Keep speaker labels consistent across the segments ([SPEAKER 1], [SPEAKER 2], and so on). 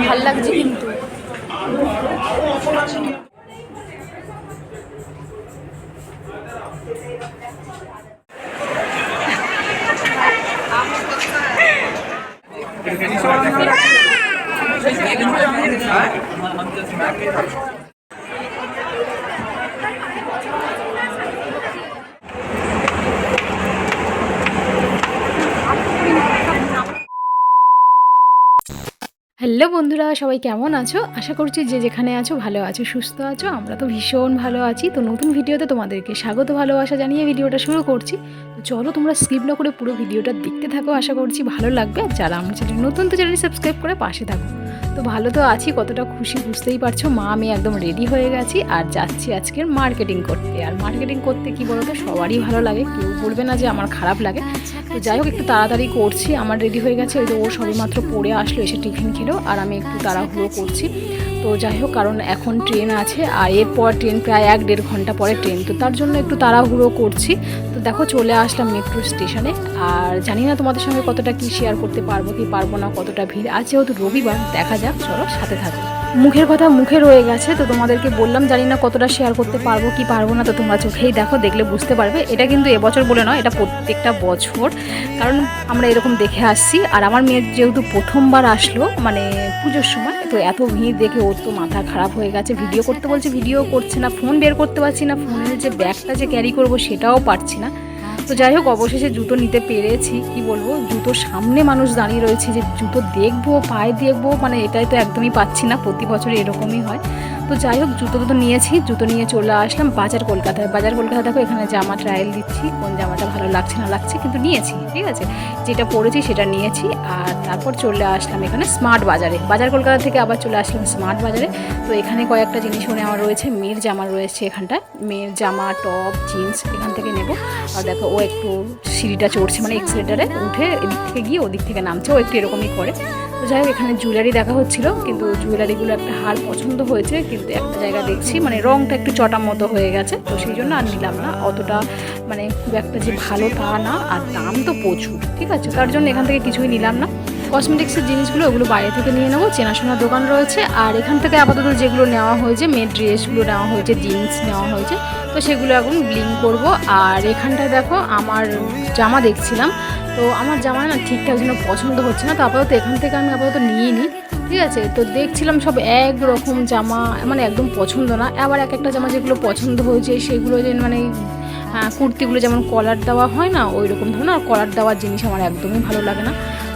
[SPEAKER 1] ভাল লাগছে কিন্তু। হ্যালো বন্ধুরা, সবাই কেমন আছো? আশা করছি যে যেখানে আছো ভালো আছো, সুস্থ আছো। আমরা তো ভীষণ ভালো আছি। তো নতুন ভিডিওতে তোমাদেরকে স্বাগত ভালোবাসা জানিয়ে ভিডিওটা শুরু করছি। তো চলো তোমরা স্কিপ না করে পুরো ভিডিওটা দেখতে থাকো, আশা করছি ভালো লাগবে। আর যারা আমার চ্যানেল নতুন, তো চ্যানেলটি সাবস্ক্রাইব করে পাশে থাকো। তো ভালো তো আছি, কতটা খুশি বুঝতেই পারছো। মা আমি একদম রেডি হয়ে গেছি আর যাচ্ছি আজকের মার্কেটিং করতে। আর মার্কেটিং করতে কি বলো তো, সবারই ভালো লাগে, কেউ বলবে না যে আমার খারাপ লাগে। তো যাই হোক, একটু তাড়াতাড়ি করছি। আমার রেডি হয়ে গেছে, ওই তো ও সবেমাত্র পড়ে আসলো, এসে টিফিন খেলো, আর আমি একটু তাড়াহুড়ো করছি। তো যাই হোক, কারণ এখন ট্রেন আছে আর এরপর ট্রেন প্রায় 1-1.5 ঘন্টা পরে ট্রেন, তো তার জন্য একটু তাড়াহুড়ো করছি। তো দেখো চলে আসলাম মেট্রো স্টেশনে। আর জানি না তোমাদের সঙ্গে কতটা কি শেয়ার করতে পারবো কি পারবো না, কতটা ভিড় আছে। যেহেতু রবিবার, দেখা যাক, চলো সাথে থাকো। মুখের কথা মুখে রয়ে গেছে, তো তোমাদেরকে বললাম জানি না কতটা শেয়ার করতে পারবো কি পারবো না। তো তোমরা চোখেই দেখো, দেখলে বুঝতে পারবে। এটা কিন্তু এবছর বলে নয়, এটা প্রত্যেকটা বছর, কারণ আমরা এরকম দেখে আসছি। আর আমার মেয়ের যেহেতু প্রথমবার আসলো মানে পুজোর সময়, তো এত ভিড় দেখে ওর তো মাথা খারাপ হয়ে গেছে। ভিডিও করতে বলছে, ভিডিও করছে না, ফোন বের করতে পারছি না, ফোনের যে ব্যাগটা যে ক্যারি করবো সেটাও পারছি না। তো যাই হোক, অবশেষে জুতো নিতে পেরেছি। কি বলবো, জুতোর সামনে মানুষ দাঁড়িয়ে রয়েছে, যে জুতো দেখবো পায়ে দেখবো, মানে এটাই তো একদমই পাচ্ছি না। প্রতি বছর এরকমই হয়। তো যাই হোক, জুতো তো নিয়েছি, জুতো নিয়ে চলে আসলাম বাজার কলকাতায়। বাজার কলকাতা দেখো, এখানে জামা ট্রায়াল দিচ্ছি, কোন জামাটা ভালো লাগছে না লাগছে, কিন্তু নিয়েছি, ঠিক আছে, যেটা পরেছি সেটা নিয়েছি। আর তারপর চলে আসলাম এখানে স্মার্ট বাজারে। বাজার কলকাতা থেকে আবার চলে আসলাম স্মার্ট বাজারে। তো এখানে কয়েকটা জিনিসও নেওয়া রয়েছে, মেয়ের জামা রয়েছে এখানটায়, মেয়ের জামা, টপ, জিন্স এখান থেকে নেব। আর দেখো ও একটু সিঁড়িটা চড়ছে, মানে এক্সেলেটারে উঠে এদিক থেকে গিয়ে ওদিক থেকে নামছে, ও একটু এরকমই করে। তো যাই হোক, এখানে জুয়েলারি দেখা হচ্ছিলো, কিন্তু জুয়েলারিগুলো একটা হার পছন্দ হয়েছে, কিন্তু একটা জায়গা দেখছি মানে রঙটা একটু চটার মতো হয়ে গেছে, তো সেই জন্য আর নিলাম না। অতটা মানে খুব একটা যে ভালো তা না, আর দাম তো প্রচুর, ঠিক আছে, তার জন্য এখান থেকে কিছুই নিলাম না। কসমেটিক্সের জিনিসগুলো ওগুলো বাইরে থেকে নিয়ে নেবো, চেনাশোনা দোকান রয়েছে। আর এখান থেকে আপাতত যেগুলো নেওয়া হয়েছে, মেয়ের ড্রেসগুলো নেওয়া হয়েছে, জিন্স নেওয়া হয়েছে, তো সেগুলো এখন ব্লিং করব। আর এখানটায় দেখো আমার জামা দেখছিলাম, তো আমার জামা না ঠিকঠাক যেন পছন্দ হচ্ছে না, তো আপাতত এখান থেকে আমি আপাতত নিয়ে নিই, ঠিক আছে। তো দেখছিলাম সব একরকম জামা, মানে একদম পছন্দ না। আবার এক একটা জামা যেগুলো পছন্দ হয়েছে সেগুলো যে মানে কুর্তিগুলো যেমন কলার দেওয়া হয় না, ওই রকম ধরনের, আর কলার দেওয়ার জিনিস আমার একদমই ভালো লাগে না।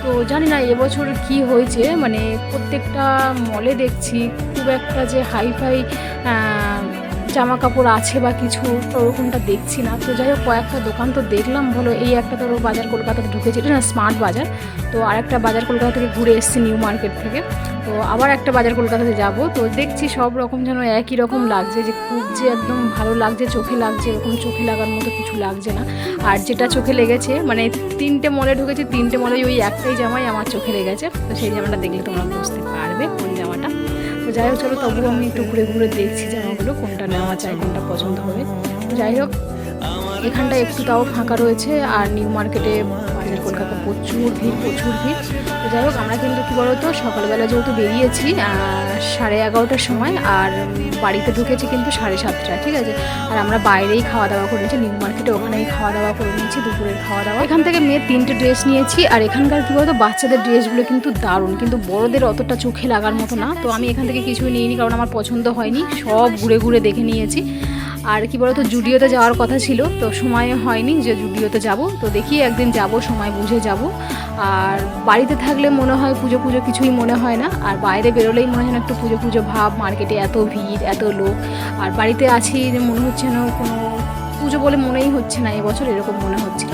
[SPEAKER 1] তো জানি না এবছর কি হয়েছে, মানে প্রত্যেকটা মলে দেখছি খুব একটা যে হাইফাই জামা কাপড় আছে বা কিছু, তো ওরকমটা দেখছি না। তো যাই হোক, কয়েকটা দোকান তো দেখলাম ভালো। এই একটা তো বাজার কলকাতাতে ঢুকেছে, এটা না স্মার্ট বাজার। তো আরেকটা বাজার কলকাতা থেকে ঘুরে এসেছি, নিউ মার্কেট থেকে। তো আবার একটা বাজার কলকাতাতে যাব, তো দেখছি সব রকম যেন একই রকম লাগছে, যে খুব যে একদম ভালো লাগছে, চোখে লাগছে, এরকম চোখে লাগার মতো কিছু লাগছে না। আর যেটা চোখে লেগেছে, মানে 3টে মলে ঢুকেছে, 3টে মলে ওই একটাই জামাই আমার চোখে লেগেছে। তো সেই জামাটা দেখলে তোমরা বুঝতে পারবে কোন জামাটা। তো যাই হোক, চলো তবুও আমি একটু ঘুরে ঘুরে দেখছি জামাগুলো, কোনটা নেওয়া চাই, কোনটা পছন্দ হবে। তো যাই হোক, এখানটা একটু তাও ফাঁকা রয়েছে। আর নিউ মার্কেটে বাজার কলকাতা প্রচুর ভিড়, প্রচুর ভিড়। তো যাই হোক, আমরা কিন্তু কী বলতো, সকালবেলা যেহেতু বেরিয়েছি 11:30টার সময়, আর বাড়িতে ঢুকেছি কিন্তু 7:30টায়, ঠিক আছে। আর আমরা বাইরেই খাওয়া দাওয়া করে নিয়েছি, নিউ মার্কেটে ওখানেই খাওয়া দাওয়া করে নিয়েছি, দুপুরের খাওয়া দাওয়া। এখান থেকে মেয়ের 3টে ড্রেস নিয়েছি। আর এখানকার কী বলতো, বাচ্চাদের ড্রেসগুলো কিন্তু দারুণ, কিন্তু বড়দের অতটা চোখে লাগার মতো না। তো আমি এখান থেকে কিছুই নিইনি, কারণ আমার পছন্দ হয়নি, সব ঘুরে ঘুরে দেখে নিয়েছি। আর কি বলতো, জুডিওতে যাওয়ার কথা ছিল, তো সময় হয়নি যে জুডিওতে যাব। তো দেখি একদিন যাব, সময় বুঝে যাব। আর বাড়িতে থাকলে মনে হয় পুজো পুজো কিছুই মনে হয় না, আর বাইরে বেরোলেই মনে হয় না একটু পুজো পুজো ভাব, মার্কেটে এত ভিড়, এত লোক। আর বাড়িতে আছি যে মনে হচ্ছে না কোনো পুজো বলে মনেই হচ্ছে না এবছর, এরকম মনে হচ্ছিল।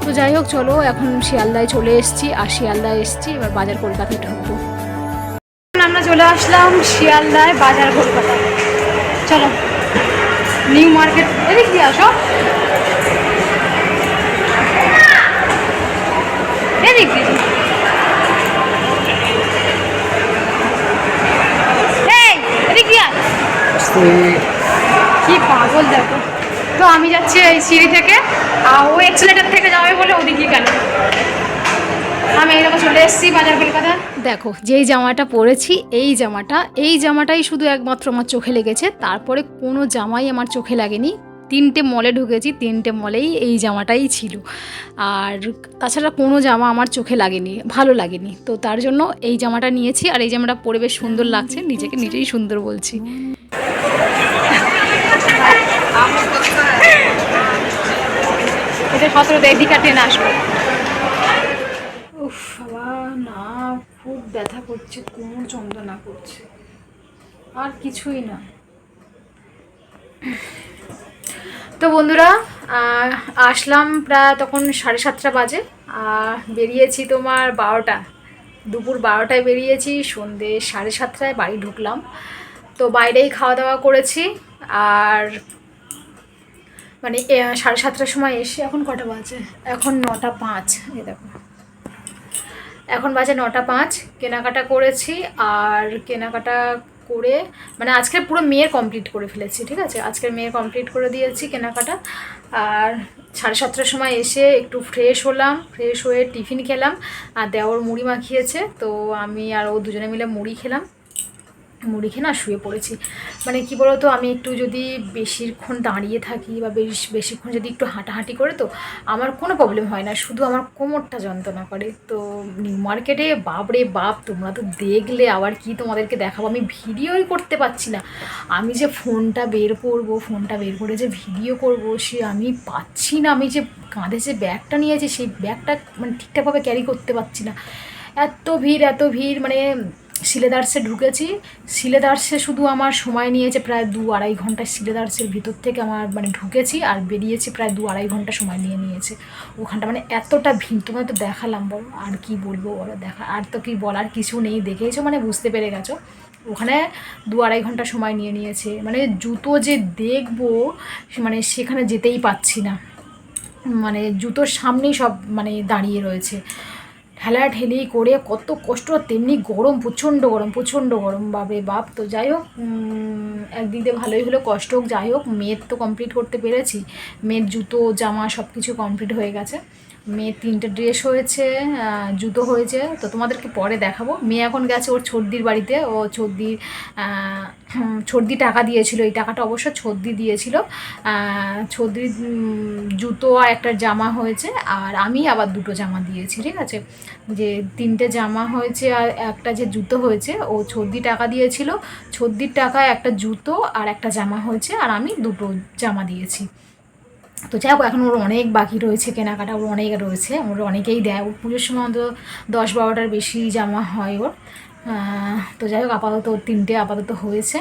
[SPEAKER 1] তো যাই হোক, চলো এখন শিয়ালদায় চলে এসেছি। আর শিয়ালদায় এসেছি, এবার বাজার কলকাতায় ঢুকবো। আমরা চলে আসলাম শিয়ালদায় বাজার কলকাতা। চলো নিউ মার্কেট, এদিক দিয়ে আসো, এদিক দিয়ে, এদিক দিয়ে কি পাগল দেখো। তো আমি যাচ্ছি এই সিঁড়ি থেকে, আর ও এক্সেলেটার থেকে যাবে বলে ওদিকে কেন, আমি
[SPEAKER 2] মেয়ে দেখো চলে এসেছি বাজার কলকাতা।
[SPEAKER 1] দেখো যেই জামাটা পরেছি এই জামাটাই শুধু একমাত্র আমার চোখে লেগেছে, তারপরে কোনো জামাই আমার চোখে লাগেনি। 3টে মলে ঢুকেছি, 3টে মলেই এই জামাটাই ছিল, আর তাছাড়া কোনো জামা আমার চোখে লাগেনি, ভালো লাগেনি। তো তার জন্য এই জামাটা নিয়েছি, আর এই জামাটা পরে বেশ সুন্দর লাগছে, নিজেকে নিজেই সুন্দর বলছি।
[SPEAKER 2] এটা 17 এদিকে ট্রেনে আসবো।
[SPEAKER 1] উফ বাবা, না খুব ব্যথা করছে, কোমর যন্ত্রণা করছে, আর কিছুই না। তো বন্ধুরা, আসলাম প্রায় তখন 7:30 বাজে, বেরিয়েছি তোমার 12টা, দুপুর 12টায় বেরিয়েছি, সন্ধ্যে 7:30টায় বাড়ি ঢুকলাম। তো বাইরেই খাওয়া দাওয়া করেছি, আর মানে 7:30টার সময় এসে, এখন কটা বাজে, এখন 9টা 5, এই দেখো এখন বাজে 9টা 5। কেনাকাটা করেছি, আর কেনাকাটা করে মানে আজকে পুরো মেয়ের কমপ্লিট করে ফেলেছি, ঠিক আছে, আজকে মেয়ের কমপ্লিট করে দিয়েছি কেনাকাটা। আর 7:30টার সময় এসে একটু ফ্রেশ হলাম, ফ্রেশ হয়ে টিফিন খেলাম, আর দেওর মুড়ি মাখিয়েছে, তো আমি আর ও দুজনে মিলে মুড়ি খেলাম। মুড়ি খেয়ে না শুয়ে পড়েছি। মানে কি বলতো, আমি একটু যদি বেশিক্ষণ দাঁড়িয়ে থাকি বা বেশিক্ষণ যদি একটু হাঁটাহাঁটি করে, তো আমার কোনো প্রবলেম হয় না, শুধু আমার কোমরটা যন্ত্রণা করে। তো নিউ মার্কেটে বাপরে বাপ, তোমরা তো দেখলে, আবার কি তোমাদেরকে দেখাবো, আমি ভিডিওই করতে পারছি না। আমি যে ফোনটা বের করে যে ভিডিও করব, সে আমি পাচ্ছি না। আমি যে কাঁধে যে ব্যাগটা নিয়েছি, সেই ব্যাগটা মানে ঠিকঠাকভাবে ক্যারি করতে পারছি না। এত ভিড়, মানে সিলেদার্সে ঢুকেছি, সিলেদার্সে শুধু আমার সময় নিয়েছে প্রায় 2-2.5 ঘন্টা। সিলেদার্সের ভিতর থেকে আমার মানে ঢুকেছি আর বেরিয়েছি প্রায় 2-2.5 ঘন্টা সময় নিয়েছে ওখানটা। মানে এতটা ভিড়, তোমার তো দেখালাম, বলো আর কি বলবো, বলো দেখা আর তো কি বলার কিছু নেই, দেখেইছো মানে বুঝতে পেরে গেছো। ওখানে 2-2.5 ঘন্টা সময় নিয়েছে। মানে জুতো যে দেখবো, মানে সেখানে যেতেই পাচ্ছি না, মানে জুতোর সামনেই সব মানে দাঁড়িয়ে রয়েছে, ঠেলাঠেলি করে কত কষ্ট। তেমনি গরম, প্রচণ্ড গরম বাপরে বাপ। তো যাই হোক, একদিক দিয়ে ভালোই হলো, কষ্ট হোক যাই হোক, মেয়ের তো কমপ্লিট করতে পেরেছি। মেয়ের জুতো জামা সব কিছু কমপ্লিট হয়ে গেছে। মেয়ের 3টে ড্রেস হয়েছে, জুতো হয়েছে, তো তোমাদেরকে পরে দেখাবো। মেয়ে এখন গেছে ওর ছর্দির বাড়িতে, ও ছর্দি টাকা দিয়েছিল, এই টাকাটা অবশ্য ছর্দি দিয়েছিল। ছর্দির জুতো আর একটা জামা হয়েছে, আর আমি আবার 2টো জামা দিয়েছি, ঠিক আছে। যে 3টে জামা হয়েছে আর একটা যে জুতো হয়েছে, ও ছর্দি টাকা দিয়েছিল, ছর্দির টাকায় একটা জুতো আর একটা জামা হয়েছে, আর আমি 2টো জামা দিয়েছি। তো যাই হোক, এখন ওর অনেক বাকি রয়েছে কেনাকাটা, ওর অনেক রয়েছে, ওর অনেকেই দেয়, ওর পুজোর সময় অন্তত 10-12টার বেশি জামা হয় ওর। তো যাই হোক, আপাতত ওর 3টে আপাতত হয়েছে।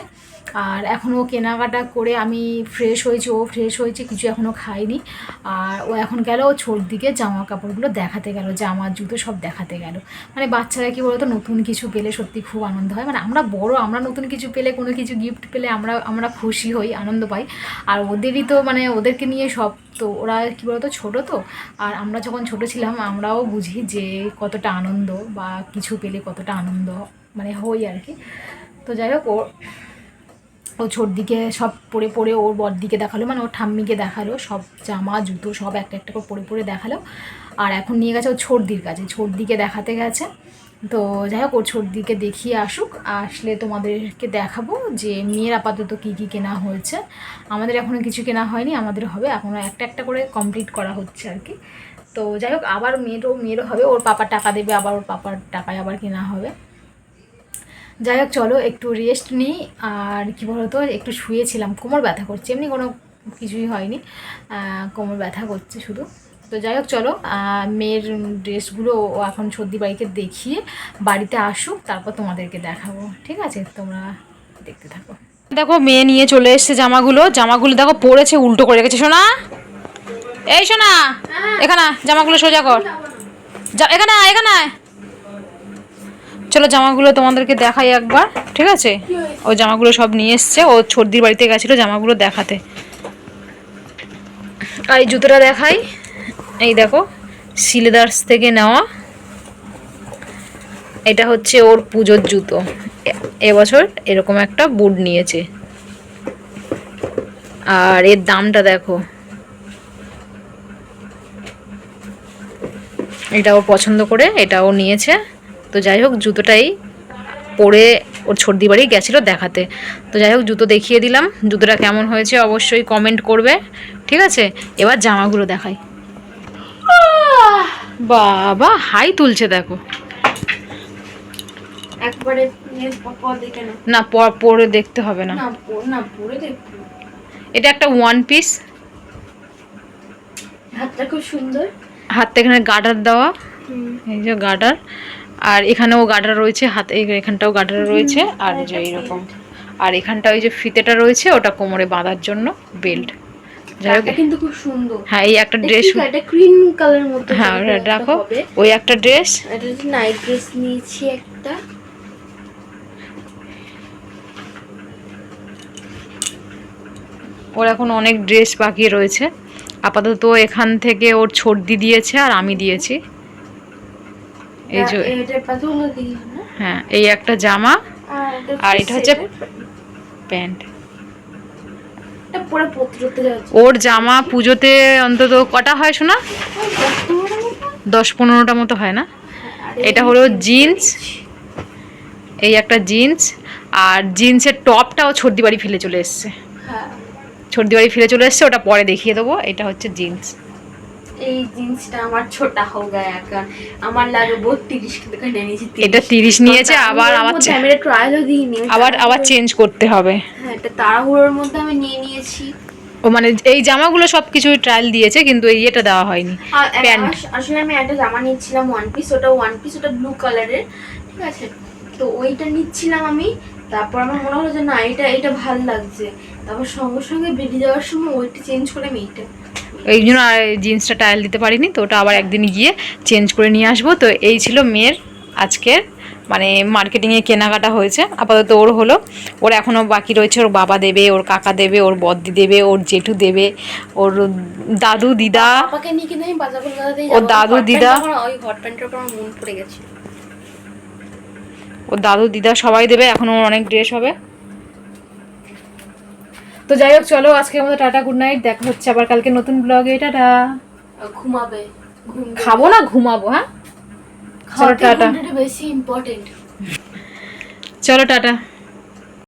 [SPEAKER 1] আর এখনও কেনাকাটা করে আমি ফ্রেশ হয়েছি, ও ফ্রেশ হয়েছে, কিছু এখনও খাইনি। আর ও এখন গেল ও দিকে জামা কাপড়গুলো দেখাতে গেল, জামা জুতো সব দেখাতে গেল। মানে বাচ্চারা কী বলতো, নতুন কিছু পেলে সত্যি খুব আনন্দ হয়। মানে আমরা বড়, আমরা নতুন কিছু পেলে, কোনো কিছু গিফট পেলে আমরা খুশি হই, আনন্দ পাই। আর ওদেরই তো মানে ওদেরকে নিয়ে সব। তো ওরা কী বলতো, ছোটো তো, আর আমরা যখন ছোটো ছিলাম আমরাও বুঝি যে কতটা আনন্দ, বা কিছু পেলে কতটা আনন্দ মানে হই আর কি। তো যাই হোক, ও দিকে সব পরে ওর বরদিকে দেখালো, মানে ওর ঠাম্মিকে দেখালো, সব জামা জুতো সব একটা একটা করে পরে দেখালো। আর এখন নিয়ে গেছে ওর দির কাছে, দিকে দেখাতে গেছে। তো যাই হোক, ওর দিকে দেখিয়ে আসুক, আসলে তোমাদেরকে দেখাবো যে মেয়ের আপাতত কী কী কেনা হয়েছে। আমাদের এখনও কিছু কেনা হয়নি, আমাদের হবে, এখনও একটা একটা করে কমপ্লিট করা হচ্ছে আর কি। তো যাই হোক, আবার মেয়েরও হবে, ওর পাপার টাকা দেবে, আবার ওর পাপার টাকায় আবার কেনা হবে। যাই হোক, চলো একটু রেস্ট নিই। আর কি বলতো, একটু শুয়েছিলাম, কোমর ব্যথা করছে, এমনি কোনো কিছুই হয়নি, কোমর ব্যথা করছে শুধু। তো যাই হোক, চলো মেয়ের ড্রেসগুলো ও এখন সর্দি বাড়িতে দেখিয়ে বাড়িতে আসুক, তারপর তোমাদেরকে দেখাবো, ঠিক আছে, তোমরা দেখতে থাকো।
[SPEAKER 2] দেখো মেয়ে নিয়ে চলে এসছে জামাগুলো দেখো পরেছে উল্টো করে রেখেছে। শোনা, এই শোনা, এখানে জামাগুলো সোজা কর, এখানে এখানে। চলো জামাগুলো তোমাদেরকে দেখাই একবার, ঠিক আছে। ও জামাগুলো সব নিয়ে এসছে, ও ছর্দির বাড়িতে গেছিলো জামাগুলো দেখাতে। আর এই জুতোটা দেখাই, এই দেখো সিলেদার্স থেকে নেওয়া, এটা হচ্ছে ওর পুজোর জুতো। এবছর এরকম একটা বুট নিয়েছে, আর এর দামটা দেখো, এটা ও পছন্দ করে এটাও নিয়েছে। তো যাই হোক জুতোটাই পরে ওর সর্দি বাড়ি গেছিলো দেখাতে। তো যাই হোক জুতো দেখিয়ে দিলাম, জুতোটা কেমন হয়েছে অবশ্যই কমেন্ট করবে, ঠিক আছে। এবার জামাগুলো দেখাই। বাবা হাই তুলছে দেখো।
[SPEAKER 3] একবারে দেখে
[SPEAKER 2] না পরে দেখতে হবে না।
[SPEAKER 3] না পরে দেখো।
[SPEAKER 2] এটা একটা ওয়ান পিস,
[SPEAKER 3] হাতটা খুব সুন্দর,
[SPEAKER 2] হাতটা এখানে গার্ডার দেওয়া, এই যে গার্ডার, আর এখানেও গার্ডার রয়েছে, হাতে এখানটাও গার্ডার রয়েছে, আর যে এইরকম, আর এখানটা ওই যে ফিতেটা রয়েছে ওটা কোমরে বাঁধার জন্য বেল্ট। যাই হোক
[SPEAKER 3] কিন্তু খুব সুন্দর।
[SPEAKER 2] হ্যাঁ এই একটা ড্রেস,
[SPEAKER 3] এটা ক্রিম কালার মতো।
[SPEAKER 2] হ্যাঁ রাখো ওই একটা ড্রেস।
[SPEAKER 3] এটা নাইট ড্রেস নিয়েছি একটা।
[SPEAKER 2] ওর এখন অনেক ড্রেস বাকি রয়েছে, আপাতত এখান থেকে ওর সর্দি দিয়েছে আর আমি দিয়েছি। এই যে হ্যাঁ এই একটা জামা, আর এটা হচ্ছে প্যান্ট। ওর জামা পুজোতে অন্তত কটা হয় শোনা? 10-15টা মতো হয় না? এটা হলো জিন্স, এই একটা জিন্স, আর জিন্সের টপটাও সর্দি বাড়ি ফেলে চলে এসছে। সর্দি বাড়ি ফিরে চলে এসছে, ওটা পরে দেখিয়ে দেবো। এটা হচ্ছে জিন্স।
[SPEAKER 3] এই জিন্সটা আমার ছোটা হয়ে গয়া কারণ আমার লাগে 32 টাকা নিয়েছি।
[SPEAKER 2] এটা 30 নিয়েছে, আবার
[SPEAKER 3] আমি ট্রায়ালও দিইনি,
[SPEAKER 2] আবার চেঞ্জ করতে হবে।
[SPEAKER 3] হ্যাঁ এটা তাড়াহুড়োর মধ্যে আমি নিয়ে নিয়েছি।
[SPEAKER 2] ও মানে এই জামাগুলো সবকিছুই ট্রায়াল দিয়েছে কিন্তু এই এটা দেওয়া হয়নি। প্যান্ট
[SPEAKER 3] আসলে আমি একটা জামা নিচ্ছিলাম ওয়ান পিস, ওটা ব্লু কালারের, ঠিক আছে। তো ওইটা নিচ্ছিলাম আমি, তারপর আমার মনে হলো যে না এটা ভালো লাগছে, তারপর সঙ্গে সঙ্গে বেরিয়ে যাওয়ার সময় ওইটা চেঞ্জ করে আমি এইটা,
[SPEAKER 2] এই জন্য আর জিন্সটা ট্রায়াল দিতে পারিনি। তো ওটা আবার একদিন গিয়ে চেঞ্জ করে নিয়ে আসবো। তো এই ছিল মেয়ের আজকের মানে মার্কেটিংয়ে কেনাকাটা হয়েছে। আপাতত ওর হলো, ওর এখনও বাকি রয়েছে। ওর বাবা দেবে, ওর কাকা দেবে, ওর বদ্দি দেবে, ওর জেঠু দেবে, ওর দাদু দিদা,
[SPEAKER 3] পাপাকে নিয়ে কিন্তু আমি বাজার কলকাতাতেই
[SPEAKER 2] ওর দাদু দিদা,
[SPEAKER 3] ওই হট প্যান্টের উপর আমার মন পড়ে গেছে।
[SPEAKER 2] ওর দাদু দিদা সবাই দেবে। এখনও ওর অনেক ড্রেস হবে। তো যাই হোক চলো আজকের মতো টাটা, গুড নাইট। দেখা হচ্ছে আবার কালকে নতুন ব্লগে। টাটা।
[SPEAKER 3] ঘুমাবে,
[SPEAKER 2] খাবো না ঘুমাবো। হ্যাঁ চলো টাটা,
[SPEAKER 3] বেশি ইম্পর্টেন্ট।
[SPEAKER 2] চলো টাটা।